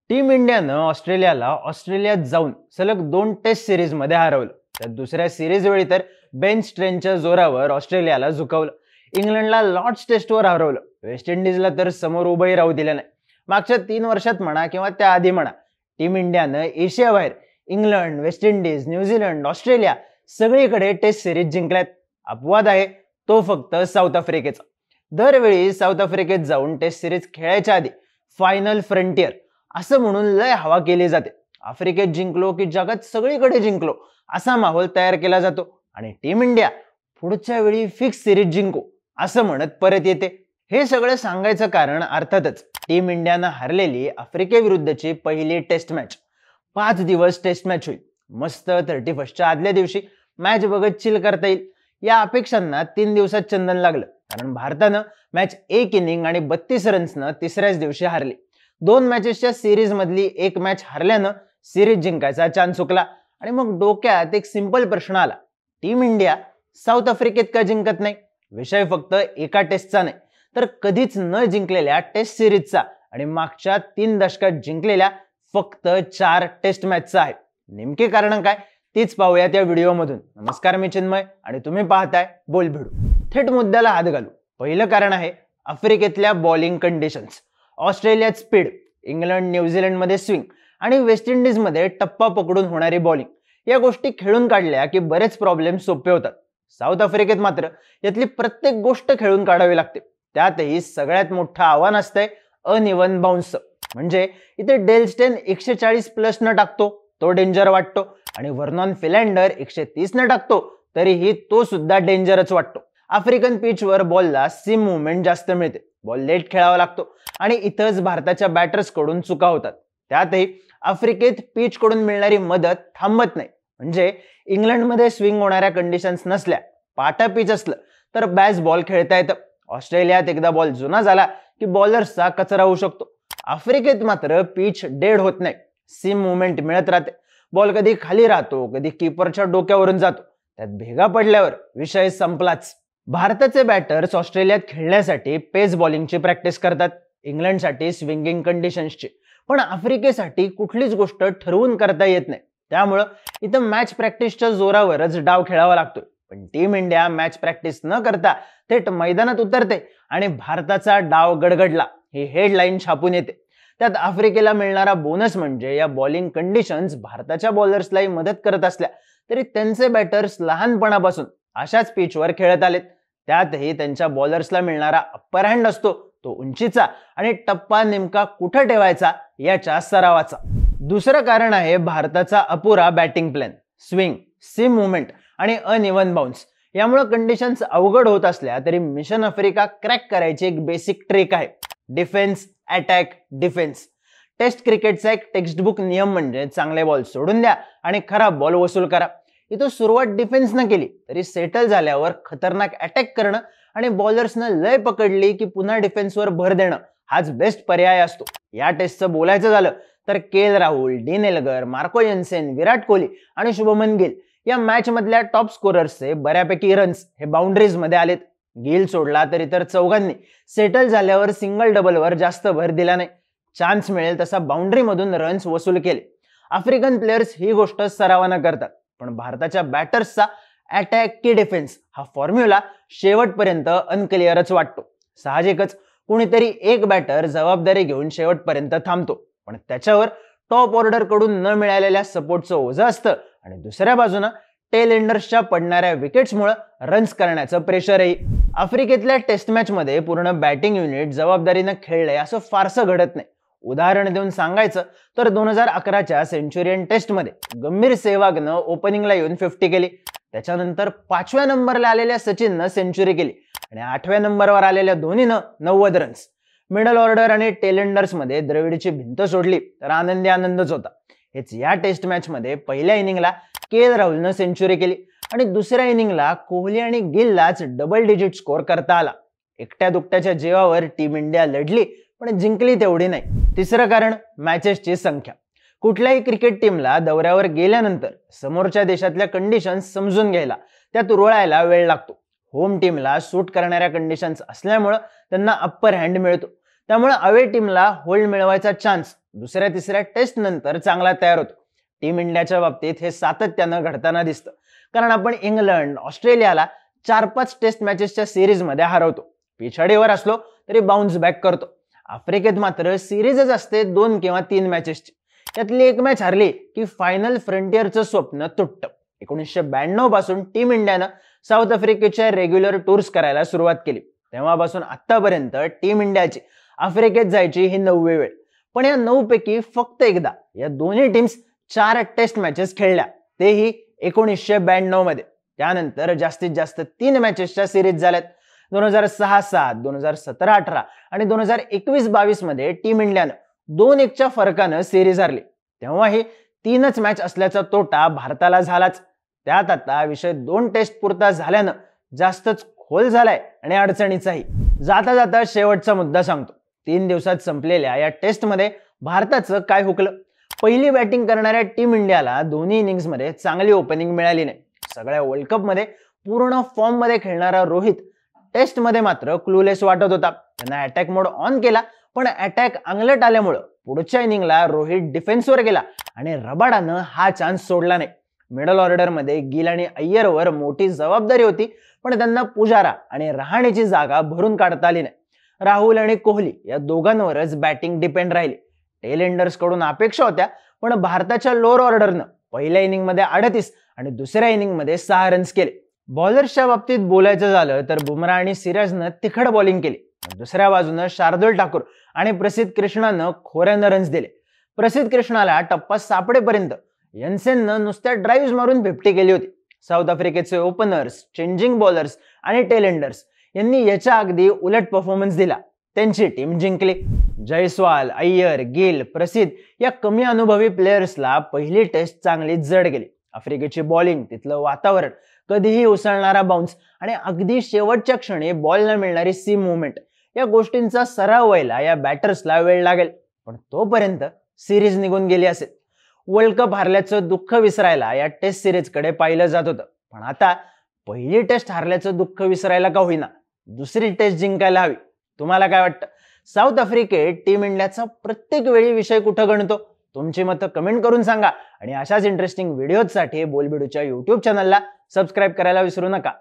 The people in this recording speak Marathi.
टीम इंडियानं ऑस्ट्रेलियाला ऑस्ट्रेलियात जाऊन सलग 2 टेस्ट सिरीजमध्ये हरवलं. तर दुसऱ्या सिरीज वेळी तर बेन स्ट्रेनच्या जोरावर ऑस्ट्रेलियाला झुकवलं. इंग्लंडला लॉर्ड्स टेस्टवर हरवलं. वेस्ट इंडिजला तर समोर उभंही राहू दिलं नाही. मागच्या 3 वर्षात म्हणा किंवा त्याआधी म्हणा, टीम इंडियानं एशियाबाहेर England, West Indies, New Zealand, Australia सगळीकडे टेस्ट सिरीज जिंकल्यात. अपवाद आहे तो फक्त साऊथ आफ्रिकेचा. दरवेळी साऊथ आफ्रिकेत जाऊन टेस्ट सिरीज खेळायच्या आधी फायनल फ्रंटियर असं म्हणून लय हवा केली जाते. आफ्रिकेत जिंकलो की जगात सगळीकडे जिंकलो असा माहोल तयार केला जातो आणि टीम इंडिया पुढच्या वेळी फिक्स सिरीज जिंकू असं म्हणत परत येते. हे सगळं सांगायचं कारण अर्थातच टीम इंडियानं हरलेली आफ्रिकेविरुद्धची पहिली टेस्ट मॅच. 5 दिवस टेस्ट मॅच होईल. मस्त 31च्या आदल्या दिवशी मॅच बघत चिल करता येईल या अपेक्षांना 3 दिवसात चंदन लागलं. कारण भारतानं मॅच 1 इनिंग आणि 32 रन्सनं तिसऱ्याच दिवशी हारली. 2 मॅचेसच्या सिरीज मधली एक मॅच हरल्यानं सिरीज जिंकायचा चान्स चुकला आणि मग डोक्यात एक सिंपल प्रश्न आला, टीम इंडिया साऊथ आफ्रिकेत का जिंकत नाही? विषय फक्त एका टेस्टचा नाही तर कधीच न जिंकलेल्या टेस्ट सिरीजचा आणि मागच्या 3 दशकात जिंकलेल्या फक्त 4 टेस्ट मॅचचा आहे. नेमके कारण काय तीच पाहूयात या व्हिडिओमधून. नमस्कार, मी चिन्मय आणि तुम्ही पाहताय बोल भिडू. थेट मुद्द्याला हात घालू. पहिलं कारण आहे आफ्रिकेतल्या बॉलिंग कंडिशन्स. ऑस्ट्रेलियात स्पीड, इंग्लंड न्यूझीलंडमध्ये स्विंग आणि वेस्ट इंडिजमध्ये टप्पा पकडून होणारी बॉलिंग या गोष्टी खेळून काढल्या की बरेच प्रॉब्लेम सोपे होतात. साऊथ आफ्रिकेत मात्र यातली प्रत्येक गोष्ट खेळून काढावी लागते. त्यातही सगळ्यात मोठं आव्हान असतंय अनइव्हन बाउन्स. म्हणजे इथे डेल स्टेन 140+ न टाकतो तो डेंजर वाटतो आणि व्हर्नॉन फिलँडर 130 न टाकतो तरीही तो सुद्धा डेंजरच वाटतो. आफ्रिकन पिचवर बॉलला सीम मुवमेंट जास्त मिळते, बॉल लेट खेळावा लागतो आणि इथंच भारताच्या बॅटर्स कडून चुका होतात. त्यातही आफ्रिकेत पिच कडून मिळणारी मदत थांबत नाही. म्हणजे इंग्लंडमध्ये स्विंग होणाऱ्या कंडिशन्स नसल्या, पाटा पिच असलं तर बॅस बॉल खेळता येतं. ऑस्ट्रेलियात एकदा बॉल जुना झाला की बॉलर्सचा कचरा होऊ शकतो. आफ्रिकेत मात्र पिच डेड होत नाही, सीम मुवमेंट मिळत राहते. बॉल कधी खाली राहतो, कधी कीपरच्या डोक्यावरून जातो. त्यात भेगा पडल्यावर विषय संपलाच. भारताचे बॅटर्स ऑस्ट्रेलियात खेळण्यासाठी पेस बॉलिंगची प्रॅक्टिस करतात, इंग्लंडसाठी स्विंगिंग कंडिशन्सची. पण आफ्रिकेसाठी कुठलीच गोष्ट ठरवून करता येत नाही. त्यामुळं इथं मॅच प्रॅक्टिसच्या जोरावरच डाव खेळावा लागतोय. पण टीम इंडिया मॅच प्रॅक्टिस न करता थेट मैदानात उतरते आणि भारताचा डाव गडगडला ही हेडलाईन छापून येते. त्यात आफ्रिकेला मिळणारा बोनस म्हणजे या बॉलिंग कंडिशन्स भारताच्या बॉलर्सलाही मदत करत असल्या तरी त्यांचे बॅटर्स लहानपणापासून अशाच पिचवर खेळत आलेत. त्यातही त्यांच्या बॉलर्सला मिळणारा अप्पर हँड असतो तो उंचीचा आणि टप्पा नेमका कुठं ठेवायचा याच्या सरावाचा. दुसरं कारण आहे भारताचा अपुरा batting plan. Swing, seam movement आणि अनइव्हन बाउन्स यामुळे कंडिशन्स अवघड होत असल्या तरी मिशन आफ्रिका क्रॅक करायची एक बेसिक ट्रिक आहे, डिफेन्स, अटॅक, डिफेन्स. टेस्ट क्रिकेटचा एक टेक्स्टबुक नियम म्हणजे चांगले बॉल सोडून द्या आणि खराब बॉल वसूल करा. इथं सुरुवात डिफेन्स न केली तरी सेटल झाल्यावर खतरनाक अटॅक करणं आणि बॉलर्सनं लय पकडली की पुन्हा डिफेन्सवर भर देणं हाच बेस्ट पर्याय असतो. या टेस्टचं बोलायचं झालं तर KL Rahul, Dean Elgar, Marco Jansen, Virat Kohli आणि शुभमन गिल या मॅच मधल्या टॉप स्कोरर्सचे बऱ्यापैकी रन्स हे बाउंड्रीज मध्ये आलेत. गिल सोडला तर इतर चौघांनी सेटल झाल्यावर सिंगल डबलवर जास्त भर दिला नाही. चान्स मिळेल तसा बाउंड्री मधून रन्स वसूल केले. आफ्रिकन प्लेयर्स ही गोष्ट सरावानं करतात. पण भारताच्या बॅटर्सचा अटॅक की डिफेन्स हा फॉर्म्युला शेवटपर्यंत अनक्लिअरच वाटतो. साहजिकच कुणीतरी एक बॅटर जबाबदारी घेऊन शेवटपर्यंत थांबतो, पण त्याच्यावर टॉप ऑर्डर कडून न मिळालेल्या सपोर्टचं ओझं असतं आणि दुसऱ्या बाजूनं टेल एंडर्सच्या पडणाऱ्या विकेट्समुळे रन्स करण्याचं प्रेशरही. आफ्रिकेतल्या टेस्ट मॅच मध्ये पूर्ण बॅटिंग युनिट जबाबदारीनं खेळलंय असं फारसं घडत नाही. उदाहरण देऊन सांगायचं तर 2011च्या सेंचुरियन टेस्ट मध्ये गंभीर सेहवागनं ओपनिंगला येऊन 50 केली. त्याच्यानंतर 5व्या नंबरला आलेल्या सचिननं सेंचुरी केली आणि 8व्या नंबरवर आलेल्या धोनीनं 90 रन्स. मिडल ऑर्डर आणि टेलेंडर्स मध्ये द्रविडची भिंत सोडली तर आनंदी आनंदच होता. हेच या टेस्ट मॅच मध्ये पहिल्या इनिंगला केएल राहुलनं सेंचुरी केली आणि दुसऱ्या इनिंगला कोहली आणि गिललाच डबल डिजिट स्कोर करता आला. एकट्या दुकट्याच्या जीवावर टीम इंडिया लढली पण जिंकली तेवढी नाही. तिसरं कारण मॅचेसची संख्या. कुठल्याही क्रिकेट टीमला दौऱ्यावर गेल्यानंतर समोरच्या देशातल्या कंडिशन्स समजून घ्यायला, त्यात रुळायला वेळ लागतो. होम टीमला सूट करणाऱ्या कंडिशन्स असल्यामुळे त्यांना अप्पर हँड मिळतो. त्यामुळे अवे टीमला होल्ड मिळवायचा चान्स दुसऱ्या तिसऱ्या टेस्ट नंतर चांगला तयार होतो. टीम इंडियाच्या बाबतीत हे सातत्यानं घडताना दिसतं, कारण आपण इंग्लंड, ऑस्ट्रेलियाला 4-5 टेस्ट मॅचेसच्या सिरीजमध्ये हरवतो. पिछाडीवर असलो तरी बाउन्स बॅक करतो. आफ्रिकेत मात्र सिरीजच असते 2 किंवा 3 मॅचेसची. त्यातली एक मॅच हरली की फायनल फ्रंटियरचं स्वप्न तुटतं. 1992 पासून टीम इंडियानं साऊथ आफ्रिकेच्या रेग्युलर टूर्स करायला सुरुवात केली. तेव्हापासून आतापर्यंत टीम इंडियाची आफ्रिकेत जायची ही 9वी वेळ. पण या 9 पैकी फक्त एकदा या दोन्ही टीम्स 4 टेस्ट मॅचेस खेळल्या, तेही 1992 मध्ये. त्यानंतर जास्तीत जास्त 3 मॅचेसच्या सिरीज झाल्यात. 2006-7, 2017-18 आणि 2021-22 मध्ये टीम इंडियानं 2-1च्या फरकानं सिरीज हरली. तेव्हाही 3च मॅच असल्याचा तोटा भारताला झालाच. त्यात आता विषय 2 टेस्ट पुरता झाल्यानं जास्तच खोल झालाय आणि अडचणीचाही. जाता जाता शेवटचा मुद्दा सांगतो. 3 दिवसात संपलेल्या या टेस्टमध्ये भारताचं काय हुकलं? पहिली बॅटिंग करणाऱ्या टीम इंडियाला दोन्ही इनिंग्समध्ये चांगली ओपनिंग मिळाली नाही. सगळ्या वर्ल्ड कपमध्ये पूर्ण फॉर्म मध्ये खेळणारा रोहित टेस्टमध्ये मात्र क्लूलेस वाटत होता. त्यांना अटॅक मोड ऑन केला, पण अटॅक अंगलट आल्यामुळं पुढच्या इनिंगला रोहित डिफेन्सवर गेला आणि रबाडानं हा चान्स सोडला नाही. मिडल ऑर्डरमध्ये गिल आणि अय्यरवर मोठी जबाबदारी होती, पण त्यांना पुजारा आणि रहाणेची जागा भरून काढता आली नाही. राहुल आणि कोहली या दोघांवरच बॅटिंग डिपेंड राहिली. टेल एंडर्स कडून अपेक्षा होत्या, पण भारताच्या लोअर ऑर्डरनं पहिल्या इनिंगमध्ये 38 आणि दुसऱ्या इनिंगमध्ये 6 रन्स केले. बॉलर्सच्या बाबतीत बोलायचं झालं तर बुमराह आणि सिराजनं तिखट बॉलिंग केली. दुसऱ्या बाजूनं शार्दुल ठाकूर आणि प्रसिद्ध कृष्णानं खोऱ्यानं रन्स दिले. प्रसिद्ध कृष्णाला टप्पा सापडेपर्यंत यन्सेननं नुसत्या ड्राईव्ह मारून 50 केली होती. साऊथ आफ्रिकेचे ओपनर्स, चेंजिंग बॉलर्स आणि टेल एंडर्स यांनी याच्या अगदी उलट परफॉर्मन्स दिला. त्यांची टीम जिंकली. जयस्वाल, अय्यर, गिल, प्रसिद्ध या कमी अनुभवी प्लेयर्सला पहिली टेस्ट चांगली जड गेली. आफ्रिकेची बॉलिंग, तिथलं वातावरण, कधीही उसळणारा बाउन्स आणि अगदी शेवटच्या क्षणी बॉलला मिळणारी सीम मुवमेंट या गोष्टींचा सराव व्हायला या बॅटर्सला वेळ लागेल. पण तोपर्यंत सिरीज निघून गेली असेल. वर्ल्ड कप हारल्याचं दुःख विसरायला या टेस्ट सिरीजकडे पाहिलं जात होतं. पण आता पहिली टेस्ट हारल्याचं दुःख विसरायला का होईना दुसरी टेस्ट जिंकायला हवी. तुम्हाला काय वाटतं? साऊथ आफ्रिकेत टीम इंडियाचा प्रत्येक वेळी विषय कुठं गणतो? तुमची मतं कमेंट करून सांगा आणि अशाच इंटरेस्टिंग व्हिडिओजसाठी बोलबिडूच्या YouTube चॅनलला सबस्क्राईब करायला विसरू नका.